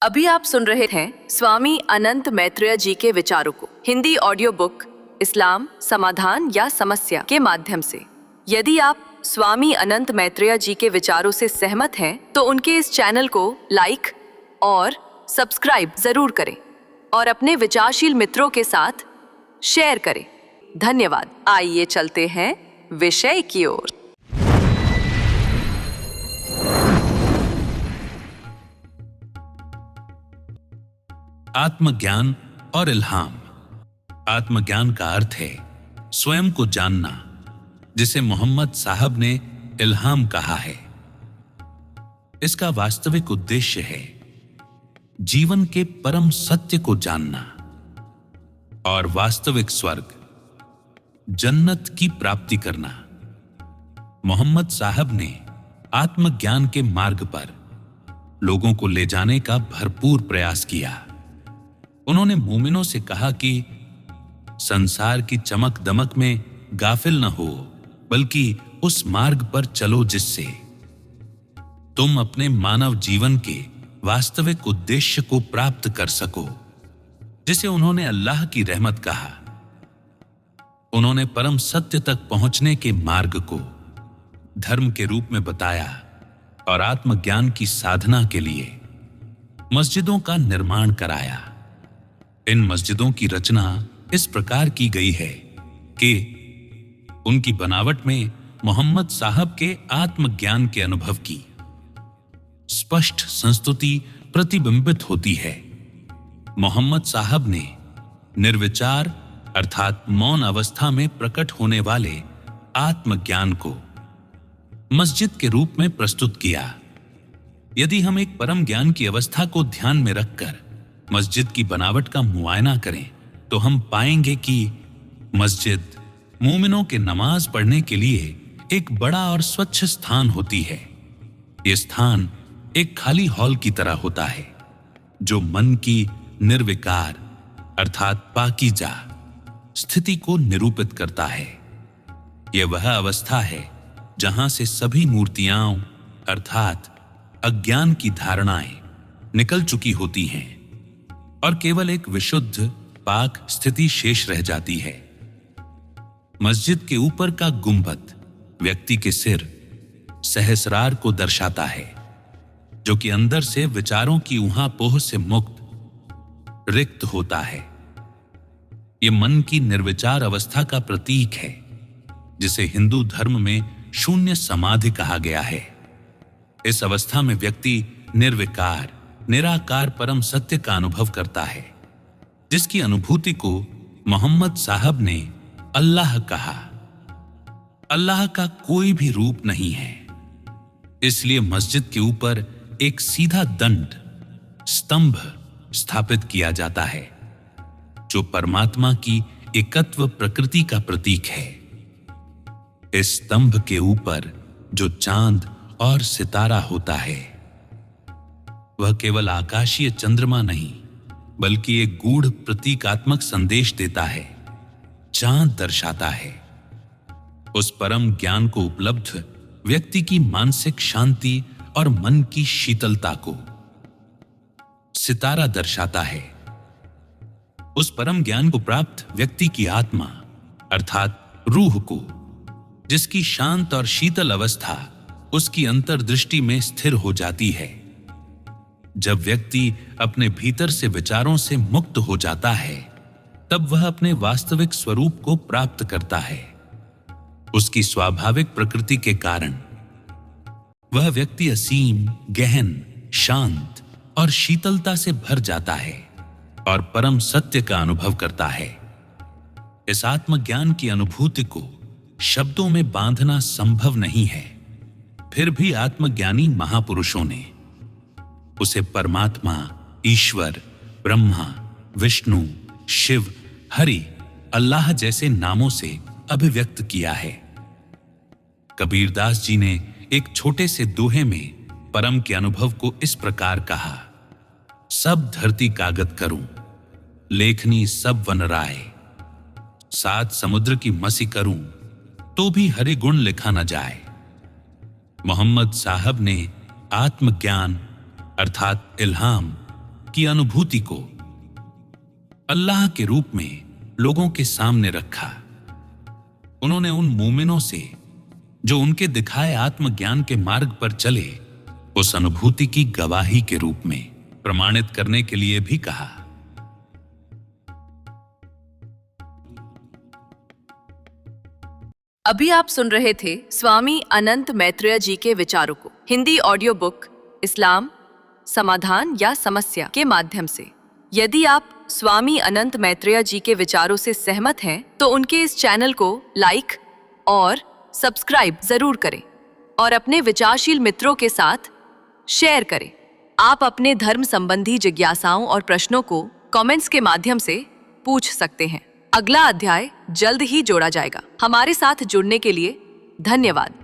अभी आप सुन रहे हैं स्वामी अनंत मैत्रेय जी के विचारों को हिंदी ऑडियो बुक इस्लाम समाधान या समस्या के माध्यम से। यदि आप स्वामी अनंत मैत्रेय जी के विचारों से सहमत हैं तो उनके इस चैनल को लाइक और सब्सक्राइब जरूर करें और अपने विचारशील मित्रों के साथ शेयर करें। धन्यवाद। आइए चलते हैं विषय की ओर। आत्मज्ञान और इल्हाम। आत्मज्ञान का अर्थ है स्वयं को जानना, जिसे मोहम्मद साहब ने इल्हाम कहा है। इसका वास्तविक उद्देश्य है जीवन के परम सत्य को जानना और वास्तविक स्वर्ग जन्नत की प्राप्ति करना। मोहम्मद साहब ने आत्मज्ञान के मार्ग पर लोगों को ले जाने का भरपूर प्रयास किया। उन्होंने मोमिनों से कहा कि संसार की चमक दमक में गाफिल न हो, बल्कि उस मार्ग पर चलो जिससे तुम अपने मानव जीवन के वास्तविक उद्देश्य को प्राप्त कर सको, जिसे उन्होंने अल्लाह की रहमत कहा। उन्होंने परम सत्य तक पहुंचने के मार्ग को धर्म के रूप में बताया और आत्मज्ञान की साधना के लिए मस्जिदों का निर्माण कराया। इन मस्जिदों की रचना इस प्रकार की गई है कि उनकी बनावट में मोहम्मद साहब के आत्मज्ञान के अनुभव की स्पष्ट संस्तुति प्रतिबिंबित होती है। मोहम्मद साहब ने निर्विचार अर्थात मौन अवस्था में प्रकट होने वाले आत्मज्ञान को मस्जिद के रूप में प्रस्तुत किया। यदि हम एक परम ज्ञान की अवस्था को ध्यान में रखकर मस्जिद की बनावट का मुआयना करें तो हम पाएंगे कि मस्जिद मोमिनों के नमाज पढ़ने के लिए एक बड़ा और स्वच्छ स्थान होती है। यह स्थान एक खाली हॉल की तरह होता है जो मन की निर्विकार अर्थात पाकीज़ा स्थिति को निरूपित करता है। यह वह अवस्था है जहां से सभी मूर्तियां अर्थात अज्ञान की धारणाएं निकल चुकी होती हैं और केवल एक विशुद्ध पाक स्थिति शेष रह जाती है। मस्जिद के ऊपर का गुंबद व्यक्ति के सिर सहस्रार को दर्शाता है, जो कि अंदर से विचारों की ऊहापोह से मुक्त रिक्त होता है। यह मन की निर्विचार अवस्था का प्रतीक है, जिसे हिंदू धर्म में शून्य समाधि कहा गया है। इस अवस्था में व्यक्ति निर्विकार निराकार परम सत्य का अनुभव करता है, जिसकी अनुभूति को मोहम्मद साहब ने अल्लाह कहा। अल्लाह का कोई भी रूप नहीं है, इसलिए मस्जिद के ऊपर एक सीधा दंड स्तंभ स्थापित किया जाता है, जो परमात्मा की एकत्व प्रकृति का प्रतीक है। इस स्तंभ के ऊपर जो चांद और सितारा होता है वह केवल आकाशीय चंद्रमा नहीं, बल्कि एक गूढ़ प्रतीकात्मक संदेश देता है। चांद दर्शाता है उस परम ज्ञान को उपलब्ध व्यक्ति की मानसिक शांति और मन की शीतलता को। सितारा दर्शाता है उस परम ज्ञान को प्राप्त व्यक्ति की आत्मा अर्थात रूह को, जिसकी शांत और शीतल अवस्था उसकी अंतर्दृष्टि में स्थिर हो जाती है। जब व्यक्ति अपने भीतर से विचारों से मुक्त हो जाता है, तब वह अपने वास्तविक स्वरूप को प्राप्त करता है। उसकी स्वाभाविक प्रकृति के कारण वह व्यक्ति असीम, गहन, शांत और शीतलता से भर जाता है और परम सत्य का अनुभव करता है। इस आत्मज्ञान की अनुभूति को शब्दों में बांधना संभव नहीं है, फिर भी आत्मज्ञानी महापुरुषों ने उसे परमात्मा, ईश्वर, ब्रह्मा, विष्णु, शिव, हरि, अल्लाह जैसे नामों से अभिव्यक्त किया है। कबीरदास जी ने एक छोटे से दोहे में परम के अनुभव को इस प्रकार कहा: सब धरती कागत करूं, लेखनी सब वन राय, सात समुद्र की मसी करूं, तो भी हरि गुण लिखा न जाए। मोहम्मद साहब ने आत्मज्ञान अर्थात इल्हाम की अनुभूति को अल्लाह के रूप में लोगों के सामने रखा। उन्होंने उन मोमिनों से जो उनके दिखाए आत्मज्ञान के मार्ग पर चले उस अनुभूति की गवाही के रूप में प्रमाणित करने के लिए भी कहा। अभी आप सुन रहे थे स्वामी अनंत मैत्रेय जी के विचारों को हिंदी ऑडियो बुक इस्लाम समाधान या समस्या के माध्यम से। यदि आप स्वामी अनंत मैत्रेय जी के विचारों से सहमत हैं तो उनके इस चैनल को लाइक और सब्सक्राइब जरूर करें और अपने विचारशील मित्रों के साथ शेयर करें। आप अपने धर्म संबंधी जिज्ञासाओं और प्रश्नों को कमेंट्स के माध्यम से पूछ सकते हैं। अगला अध्याय जल्द ही जोड़ा जाएगा। हमारे साथ जुड़ने के लिए धन्यवाद।